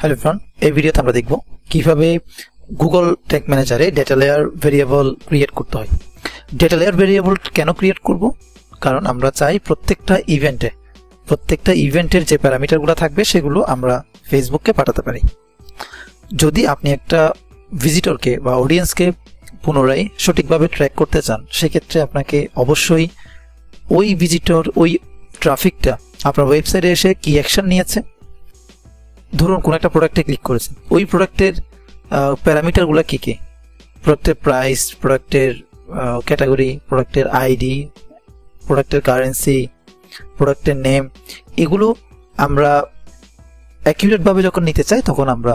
Hello friend, এই ভিডিওতে আমরা দেখব কিভাবে গুগল ট্যাগ ম্যানেজারে ডেটা লেয়ার ভেরিয়েবল ক্রিয়েট করতে হয়। ডেটা লেয়ার ভেরিয়েবল কেন ক্রিয়েট করব? কারণ আমরা চাই প্রত্যেকটা ইভেন্টের যে প্যারামিটারগুলো থাকবে সেগুলো আমরা ফেসবুককে পাঠাতে পারি। যদি আপনি একটা ভিজিটরকে বা অডিয়েন্সকে পুনরায় সঠিকভাবে ট্র্যাক করতে চান, সেক্ষেত্রে আপনাকে অবশ্যই ওই ভিজিটর, ওই ট্রাফিকটা আপনার ওয়েবসাইটে এসে কি অ্যাকশন নিয়েছে, ধরুন কোন একটা প্রোডাক্টে ক্লিক করেছেন, ওই প্রোডাক্টের প্যারামিটারগুলো কি কি, প্রোডাক্টের প্রাইস, প্রোডাক্টের ক্যাটাগরি, প্রোডাক্টের আইডি, প্রোডাক্টের কারেন্সি, প্রোডাক্টের নেম, এগুলো আমরা অ্যাকিউরেটভাবে যখন নিতে চাই তখন আমরা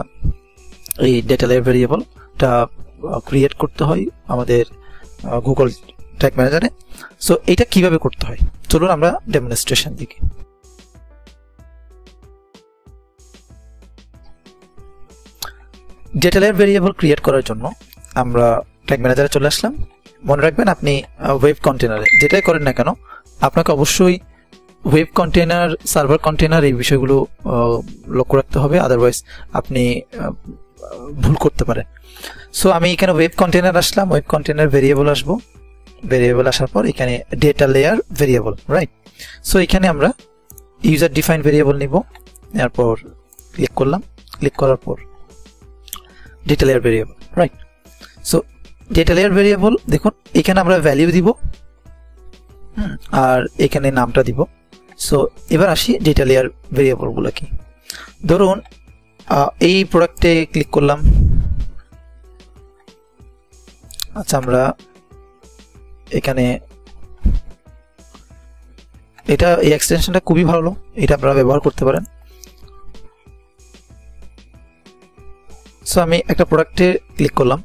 এই ডেটা লেয়ার ভেরিয়েবলটা ক্রিয়েট করতে হয় আমাদের গুগল ট্যাগ ম্যানেজারে। সো এটা কিভাবে করতে হয় চলুন আমরা ডেমনস্ট্রেশন দেখি। ডেটা লেয়ার ভেরিয়েবল ক্রিয়েট করার জন্য আমরা ট্যাগ ম্যানেজারে চলে আসলাম। মনে রাখবেন, আপনি ওয়েব কন্টেনারে যেটাই করেন না কেন আপনাকে অবশ্যই ওয়েব কন্টেনার, সার্ভার কন্টেনার এই বিষয়গুলো লক্ষ্য রাখতে হবে, আদারওয়াইজ আপনি ভুল করতে পারেন। সো আমি এখানে ওয়েব কন্টেনার আসলাম, ওয়েব কন্টেনার ভেরিয়েবল আসবো, ভেরিয়েবল আসার পর এখানে data layer variable, right. So এখানে আমরা ইউজার ডিফাইন ভেরিয়েবল নিব, এরপর ক্লিক করলাম, ক্লিক করার পর data layer variable, right. So data layer variable দেখুন এখানে আমরা ভ্যালিউ দিব আর এখানে নামটা দিব। সো এবার আসি ডেটা লেয়ার ভেরিয়েবলগুলো কি। ধরুন এই প্রোডাক্টে ক্লিক করলাম, আচ্ছা আমরা এখানে এটা, এই এক্সটেনশনটা খুবই ভালো, এটা আপনারা ব্যবহার করতে পারেন। সো আমি একটা প্রোডাক্টে ক্লিক করলাম,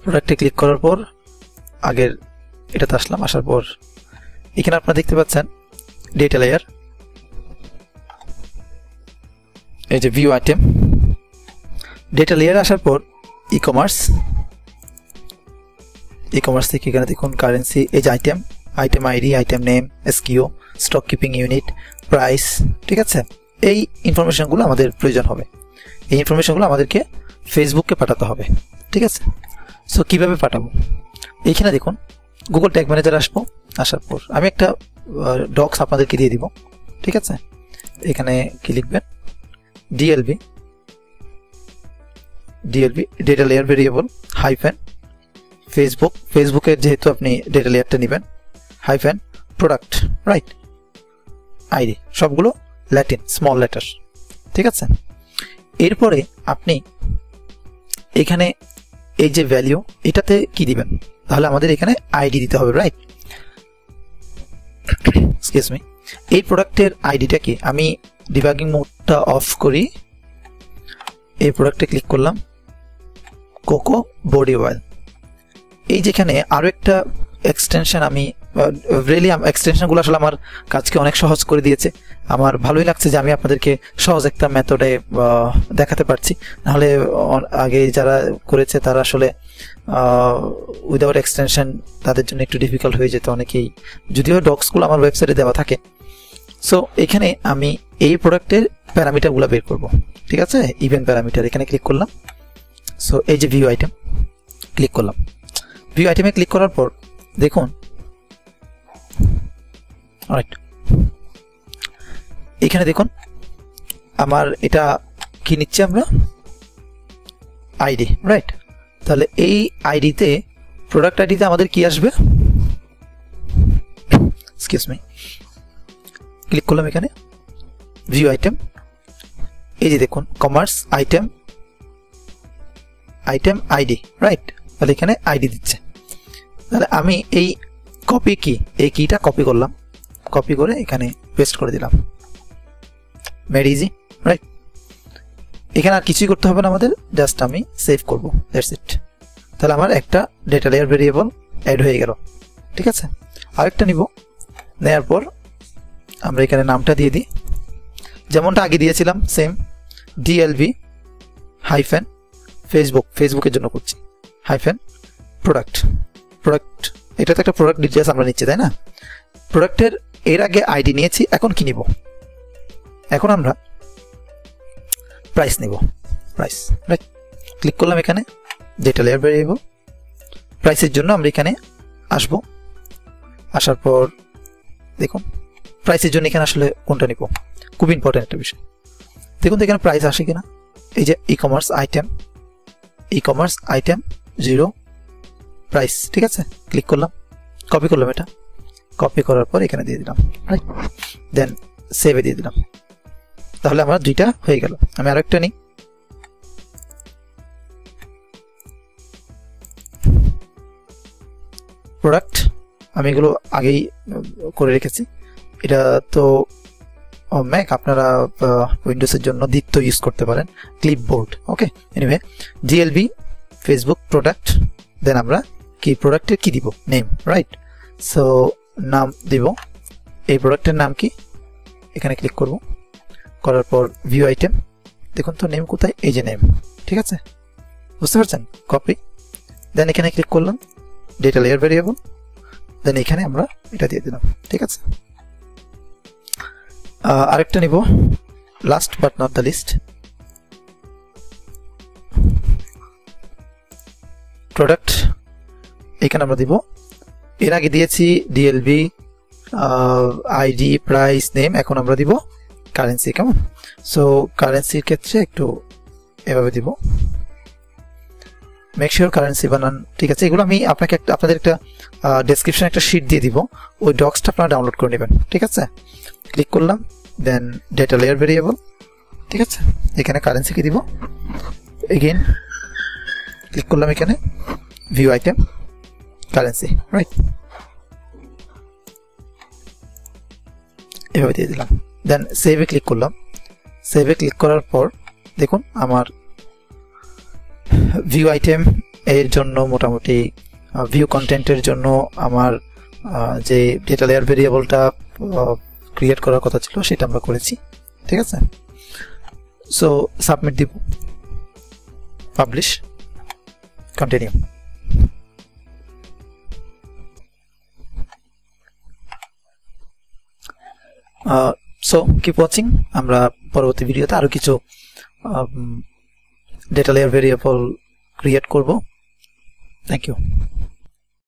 প্রোডাক্টে ক্লিক করার পর আগের এটাতে আসলাম, আসার পর এখানে আপনারা দেখতে পাচ্ছেন ডেটা লেয়ার, এই যে ভিউ আইটেম। ডেটা লেয়ার আসার পর ই কমার্স থেকে এখানে দেখুন কারেন্সি, এই যে item, item ID, item name, SQ, stock keeping unit, price, ঠিক আছে। এই ইনফরমেশনগুলো আমাদের প্রয়োজন হবে, এই ইনফরমেশনগুলো আমাদেরকে ফেসবুককে পাঠাতে হবে, ঠিক আছে। সো কিভাবে পাঠাবো, এইখানে দেখুন গুগল ট্যাগ ম্যানেজার আসবো, আসার পর আমি একটা ডক্স আপনাদেরকে দিয়ে দিব, ঠিক আছে। এখানে কি লিখবেন, ডিএলভি ডেটা লেয়ার ভেরিয়েবল হাইফেন ফেসবুকের যেহেতু আপনি ডেটা লেয়ারটা নেবেন, হাইফেন প্রোডাক্ট, রাইট, আইডি, সবগুলো ল্যাটিন স্মল লেটার, ঠিক আছে। এরপরে আপনি এখানে এই যে ভ্যালিউ, এটাতে কি দিবেন, তাহলে আমাদের এখানে আইডি দিতে হবে, রাইট। এক্সকিউজ মি, এই প্রোডাক্টের আইডিটা কি, আমি ডিবাগিং মোডটা অফ করি, এই প্রোডাক্টে ক্লিক করলাম, কোকো বডি অয়েল। এই যেখানে আরো একটা এক্সটেনশন, আমি রিয়েলি এক্সটেনশনগুলো আসলে আমার কাজকে অনেক সহজ করে দিয়েছে, আমার ভালোই লাগছে যে আমি আপনাদেরকে সহজ একটা মেথডে দেখাতে পারছি, নাহলে আগে যারা করেছে তারা আসলে উইদাউট এক্সটেনশন তাদের জন্য একটু ডিফিকাল্ট হয়ে যেত অনেকেই, যদিও ডক্সগুলো আমার ওয়েবসাইটে দেওয়া থাকে। সো এখানে আমি এই প্রোডাক্টের প্যারামিটারগুলো বের করব, ঠিক আছে, ইভেন্ট প্যারামিটার, এখানে ক্লিক করলাম। সো এই যে ভিউ আইটেম, ক্লিক করলাম, ভিউ আইটেমে ক্লিক করার পর দেখুন, রাইট, এখানে দেখুন আমার এটা কি নিচ্ছে, আমরা আইডি, রাইট। তাহলে এই আইডিতে, প্রোডাক্ট আইডিতে আমাদের কি আসবে, এক্সকিউজ মি, ক্লিক করলাম এখানে ভিউ আইটেম, এই যে দেখুন কমার্স আইটেম আইডি, রাইট। তাহলে এখানে আইডি দিচ্ছে, তাহলে আমি এই কপি কি, এই কিটা কপি করলাম, কপি করে এখানে পেস্ট করে দিলাম, মেড ইজি, রাইট। এখানে আর কিছুই করতে হবে না আমাদের, জাস্ট আমি সেভ করব, দ্যাটস ইট। তাহলে আমার একটা ডেটা লেয়ার ভেরিয়েবল অ্যাড হয়ে গেল, ঠিক আছে। আরেকটা নিব, নেওয়ার পর আমরা এখানে নামটা দিয়ে দিই যেমনটা আগে দিয়েছিলাম, সেম ডিএলভি হাইফেন ফেসবুকের জন্য করছি, হাইফেন প্রোডাক্ট, এটা তো একটা প্রোডাক্ট ডিটেলস আমরা নিচ্ছি, তাই না। প্রোডাক্টের এর আগে আইডি নিয়েছি, এখন কি নিব, এখন আমরা প্রাইস নিব, প্রাইস, রাইট। ক্লিক করলাম এখানে ডেটা লেয়ার ভেরিয়েবল। প্রাইসের জন্য আমরা এখানে আসব, আসার পর দেখুন প্রাইসের জন্য এখানে আসলে কোনটা নিব, খুব ইম্পর্টেন্ট একটা বিষয়। দেখুন তো এখানে প্রাইস আসে কিনা। এই যে ই কমার্স আইটেম 0 প্রাইস, ঠিক আছে। ক্লিক করলাম, কপি করলাম, এটা কপি করার পর এখানে দিয়ে দিলাম, রাইট। দেন সেভে দিয়ে দিলাম। তাহলে আমার দুইটা হয়ে গেল। আমি আরেকটা নিই, প্রোডাক্ট। আমি এগুলো আগেই করে রেখেছি। এটা তো ম্যাক, আপনারা উইন্ডোজের জন্য দিত্য ইউজ করতে পারেন, ক্লিপবোর্ড। ওকে, এনিওয়ে ডিএলবি ফেসবুক প্রোডাক্ট। দেন আমরা কি প্রোডাক্টের কি দিব, নেম, রাইট। সো নাম দিব, এই প্রোডাক্টের নাম কি, এখানে ক্লিক করব, করার পর ভিউ আইটেম। দেখুন তো নেম কোথায়, এই যে নেম, ঠিক আছে, বুঝতে পারছেন। কপি, দেন এখানে ক্লিক করলাম ডেটা লেয়ার ভেরিয়েবল, দেন এখানে আমরা এটা দিয়ে দিলাম, ঠিক আছে। আরেকটা নিব, last but not the least, product. এখানে আমরা দিব, এর আগে দিয়েছি ডিএলবি আইডি প্রাইস নেম, এখন আমরা দিব কারেন্সি, কেমন। সো কারেন্সির ক্ষেত্রে একটু এভাবে দিব, মেক শিওর কারেন্সি বানান, ঠিক আছে। এগুলো আমি আপনাকে আপনাদের একটা ডেসক্রিপশনে একটা শিট দিয়ে দিব, ওই ডক্সটা আপনারা ডাউনলোড করে নেবেন, ঠিক আছে। ক্লিক করলাম, দেন ডেটা লেয়ার ভেরিয়েবল, ঠিক আছে। এখানে কারেন্সি কি দিব, এগেইন ক্লিক করলাম, এখানে ভিউ আইটেম কারেন্সি, রাইট, এভাবে দিয়ে দিলাম। দেন সেভে ক্লিক করলাম। সেভে ক্লিক করার পর দেখুন আমার ভিউ আইটেম এর জন্য মোটামুটি ভিউ কন্টেন্টের জন্য আমার যে ডেটা লেয়ার ভেরিয়েবলটা ক্রিয়েট করার কথা ছিল সেটা আমরা করেছি, ঠিক আছে। সো সাবমিট দিব, publish, continue. So keep watching. আমরা পরবর্তী ভিডিওতে আরো কিছু ডেটা লেয়ার ভেরিয়েবল ক্রিয়েট করব। Thank you.